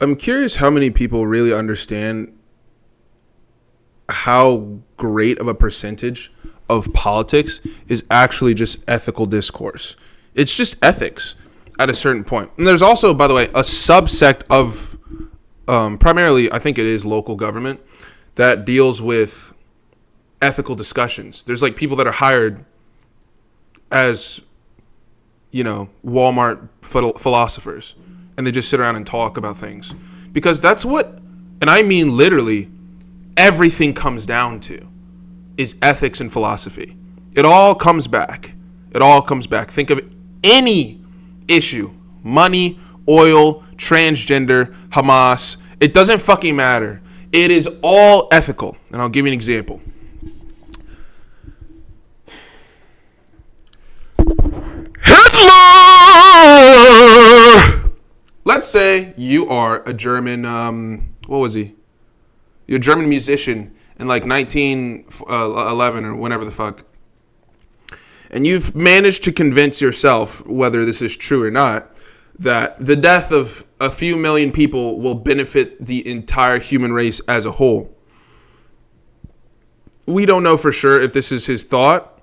I'm curious how many people really understand how great of a percentage of politics is actually just ethical discourse. It's just ethics at a certain point. And there's also, by the way, a subsect of primarily, I think it is local government that deals with ethical discussions. There's like people that are hired as, Walmart philosophers, and they just sit around and talk about things. Because that's what, and I mean literally, everything comes down to is ethics and philosophy. It all comes back. It all comes back. Think of any issue, money, oil, transgender, Hamas. It doesn't fucking matter. It is all ethical. And I'll give you an example. Hitler! Let's say you are a German, what was he? You're a German musician in like 1911 or whenever the fuck. And you've managed to convince yourself, whether this is true or not, that the death of a few million people will benefit the entire human race as a whole. We don't know for sure if this is his thought.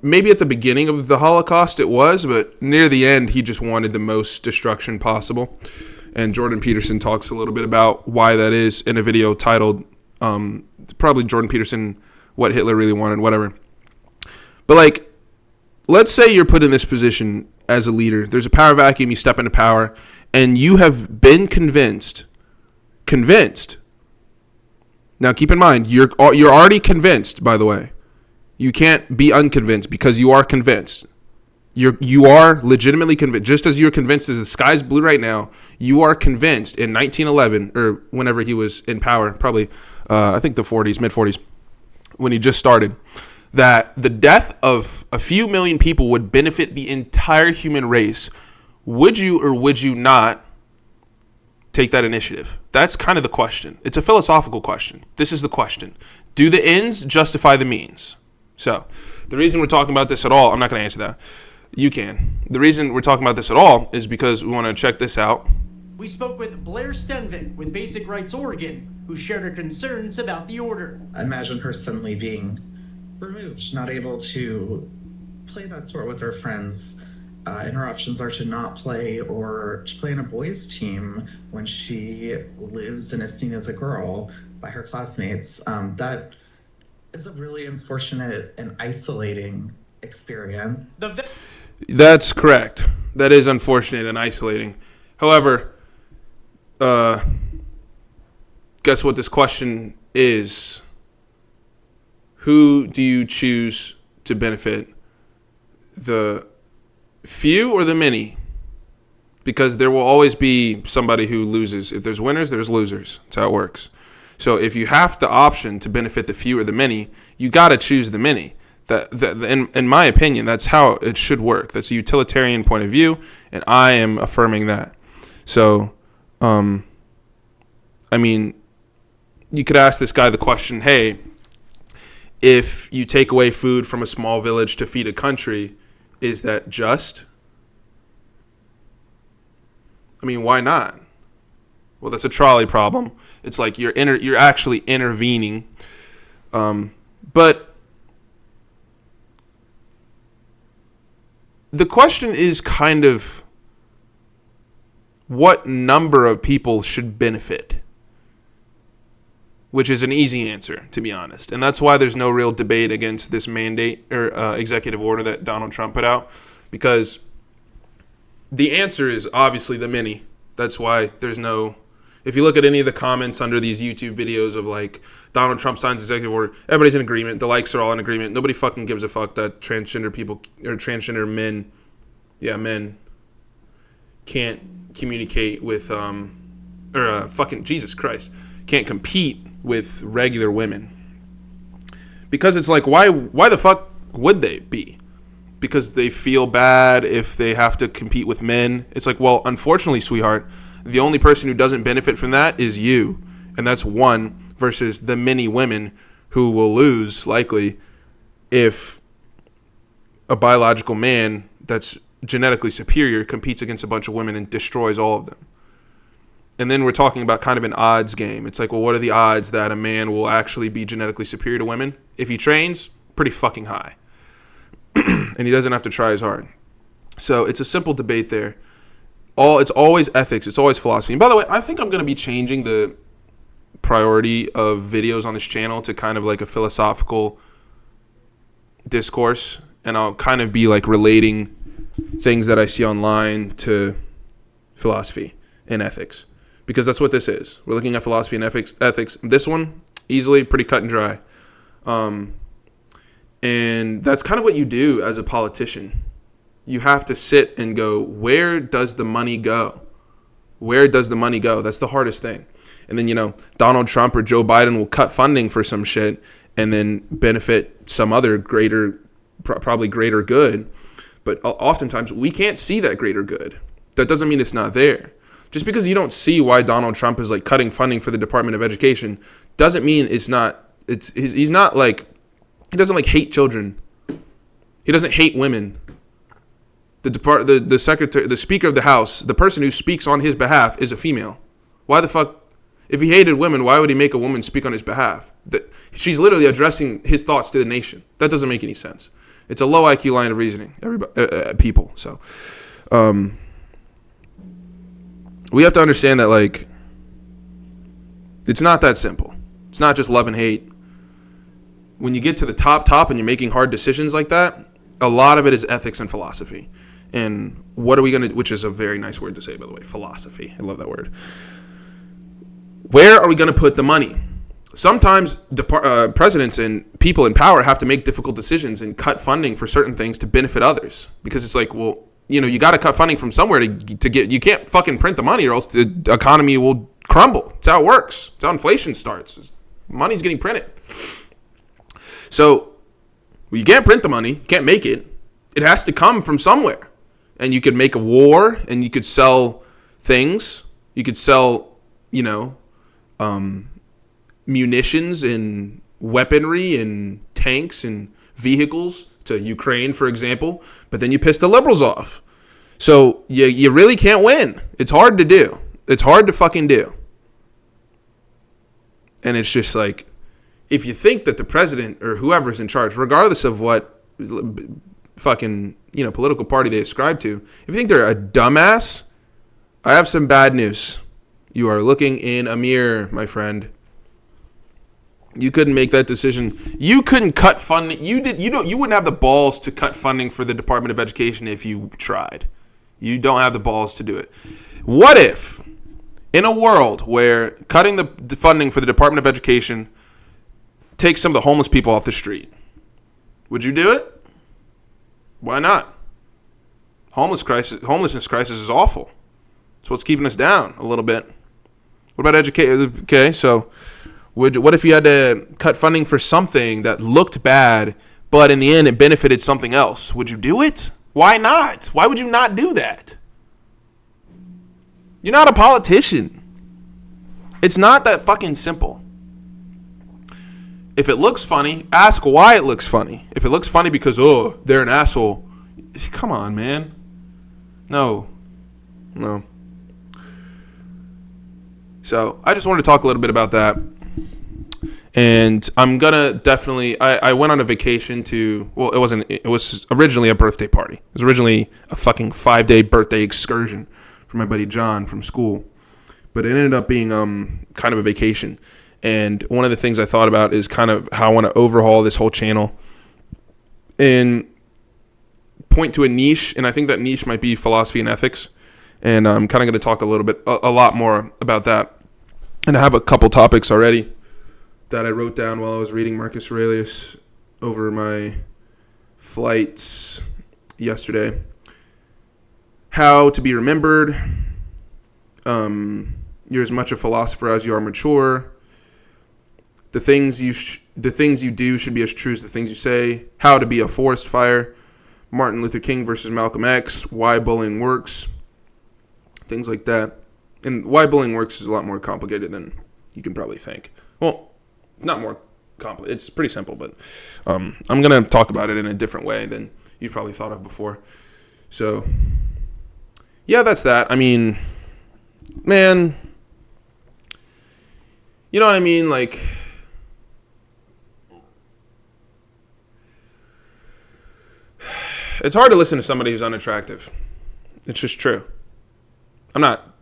Maybe at the beginning of the Holocaust it was, but near the end he just wanted the most destruction possible. And Jordan Peterson talks a little bit about why that is in a video titled, probably Jordan Peterson, What Hitler Really Wanted, whatever. But like, let's say you're put in this position as a leader. There's a power vacuum, you step into power, and you have been convinced. Now keep in mind, you're already convinced, by the way. You can't be unconvinced because you are convinced. You are legitimately convinced. Just as you're convinced as the sky's blue right now, you are convinced in 1911, or whenever he was in power, probably, I think the 40s, mid-40s, when he just started, that the death of a few million people would benefit the entire human race. Would you or would you not take that initiative? That's kind of the question. It's a philosophical question. This is the question. Do the ends justify the means? So the reason we're talking about this at all, I'm not going to answer that. You can. The reason we're talking about this at all is because we want to check this out. We spoke with Blair Stenvik with Basic Rights Oregon, who shared her concerns about the order. I imagine her suddenly being removed, not able to play that sport with her friends. And her options are to not play or to play in a boys' team when she lives and is seen as a girl by her classmates. That is a really unfortunate and isolating experience. That's correct. That is unfortunate and isolating. However, guess what this question is? Who do you choose to benefit? The few or the many? Because there will always be somebody who loses. If there's winners, there's losers. That's how it works. So if you have the option to benefit the few or the many, you got to choose the many. In my opinion, that's how it should work. That's a utilitarian point of view, and I am affirming that. So, you could ask this guy the question, hey, if you take away food from a small village to feed a country, is that just? Why not? Well, that's a trolley problem. It's like you're actually intervening. But the question is kind of what number of people should benefit, which is an easy answer, to be honest. And that's why there's no real debate against this mandate or executive order that Donald Trump put out, because the answer is obviously the many. That's why there's no... If you look at any of the comments under these YouTube videos of like Donald Trump signs executive order, everybody's in agreement. The likes are all in agreement. Nobody fucking gives a fuck that transgender people or transgender men, men can't communicate with fucking Jesus Christ, can't compete with regular women. Because it's like, why the fuck would they be? Because they feel bad if they have to compete with men. It's like, well, unfortunately, sweetheart, the only person who doesn't benefit from that is you. And that's one versus the many women who will lose, likely, if a biological man that's genetically superior competes against a bunch of women and destroys all of them. And then we're talking about kind of an odds game. It's like, well, what are the odds that a man will actually be genetically superior to women? If he trains, pretty fucking high. And he doesn't have to try as hard. So it's a simple debate there. It's always ethics. It's always philosophy. And by the way, I think I'm going to be changing the priority of videos on this channel to kind of like a philosophical discourse. And I'll kind of be like relating things that I see online to philosophy and ethics. Because that's what this is. We're looking at philosophy and ethics. This one, easily pretty cut and dry. And that's kind of what you do as a politician. You have to sit and go, where does the money go? Where does the money go? That's the hardest thing. And then, Donald Trump or Joe Biden will cut funding for some shit and then benefit some other probably greater good. But oftentimes we can't see that greater good. That doesn't mean it's not there. Just because you don't see why Donald Trump is like cutting funding for the Department of Education doesn't mean he's not like, he doesn't like hate children. He doesn't hate women. The secretary, the Speaker of the House, the person who speaks on his behalf is a female. Why the fuck? If he hated women, why would he make a woman speak on his behalf? She's literally addressing his thoughts to the nation. That doesn't make any sense. It's a low IQ line of reasoning, people. So, we have to understand that, like, it's not that simple. It's not just love and hate. When you get to the top and you're making hard decisions like that, a lot of it is ethics and philosophy. And what are we going to, which is a very nice word to say, by the way, philosophy. I love that word. Where are we going to put the money? Sometimes presidents and people in power have to make difficult decisions and cut funding for certain things to benefit others. Because it's like, well, you got to cut funding from somewhere to get, you can't fucking print the money or else the economy will crumble. It's how it works. It's how inflation starts. Money's getting printed. So you can't print the money, you can't make it. It has to come from somewhere. And you could make a war and you could sell things. You could sell, munitions and weaponry and tanks and vehicles to Ukraine, for example. But then you piss the liberals off. So you really can't win. It's hard to do. It's hard to fucking do. And it's just like, if you think that the president or whoever's in charge, regardless of what fucking, political party they ascribe to, if you think they're a dumbass, I have some bad news. You are looking in a mirror, my friend. You couldn't make that decision. You couldn't cut funding. You wouldn't have the balls to cut funding for the Department of Education if you tried. You don't have the balls to do it. What if, in a world where cutting the funding for the Department of Education take some of the homeless people off the street, would you do it? Why not? Homelessness crisis is awful. It's what's keeping us down a little bit. What about education? Okay, so what if you had to cut funding for something that looked bad, but in the end it benefited something else? Would you do it? Why not? Why would you not do that? You're not a politician. It's not that fucking simple. If it looks funny, ask why it looks funny. If it looks funny because, they're an asshole, come on, man. No. So I just wanted to talk a little bit about that. And I'm going to definitely, I went on a vacation it was originally a birthday party. It was originally a fucking 5-day birthday excursion for my buddy John from school. But it ended up being kind of a vacation. And one of the things I thought about is kind of how I want to overhaul this whole channel and point to a niche. And I think that niche might be philosophy and ethics. And I'm kind of going to talk a lot more about that. And I have a couple topics already that I wrote down while I was reading Marcus Aurelius over my flights yesterday. How to be remembered. You're as much a philosopher as you are mature. The things you do should be as true as the things you say. How to be a forest fire. Martin Luther King versus Malcolm X. Why bullying works. Things like that. And why bullying works is a lot more complicated than you can probably think. Well, not more complicated. It's pretty simple, but I'm going to talk about it in a different way than you've probably thought of before. So, yeah, that's that. I mean, man, You know what I mean? Like, it's hard to listen to somebody who's unattractive. It's just true. I'm not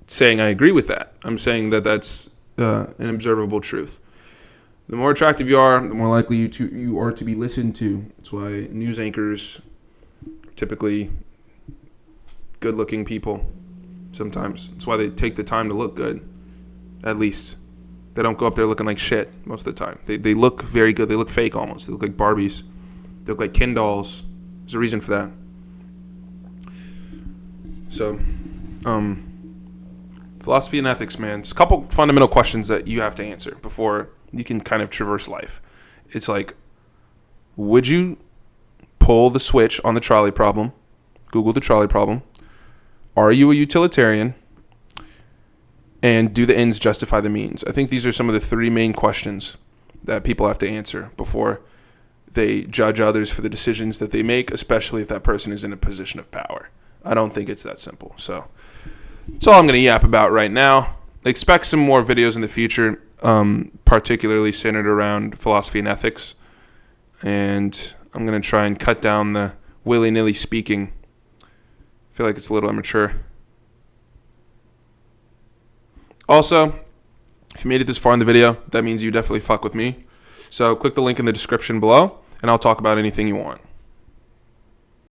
saying I agree with that. I'm saying that that's an observable truth. The more attractive you are, the more likely you are to be listened to. That's why news anchors are typically good-looking people sometimes. That's why they take the time to look good, at least. They don't go up there looking like shit most of the time. They look very good. They look fake almost. They look like Barbies. They look like Ken dolls. There's a reason for that. So, philosophy and ethics, man. It's a couple fundamental questions that you have to answer before you can kind of traverse life. It's like, would you pull the switch on the trolley problem? Google the trolley problem. Are you a utilitarian? And do the ends justify the means? I think these are some of the three main questions that people have to answer before they judge others for the decisions that they make, especially if that person is in a position of power. I don't think it's that simple. So that's all I'm going to yap about right now. Expect some more videos in the future, particularly centered around philosophy and ethics. And I'm going to try and cut down the willy-nilly speaking. I feel like it's a little immature. Also, if you made it this far in the video, that means you definitely fuck with me. So click the link in the description below, and I'll talk about anything you want.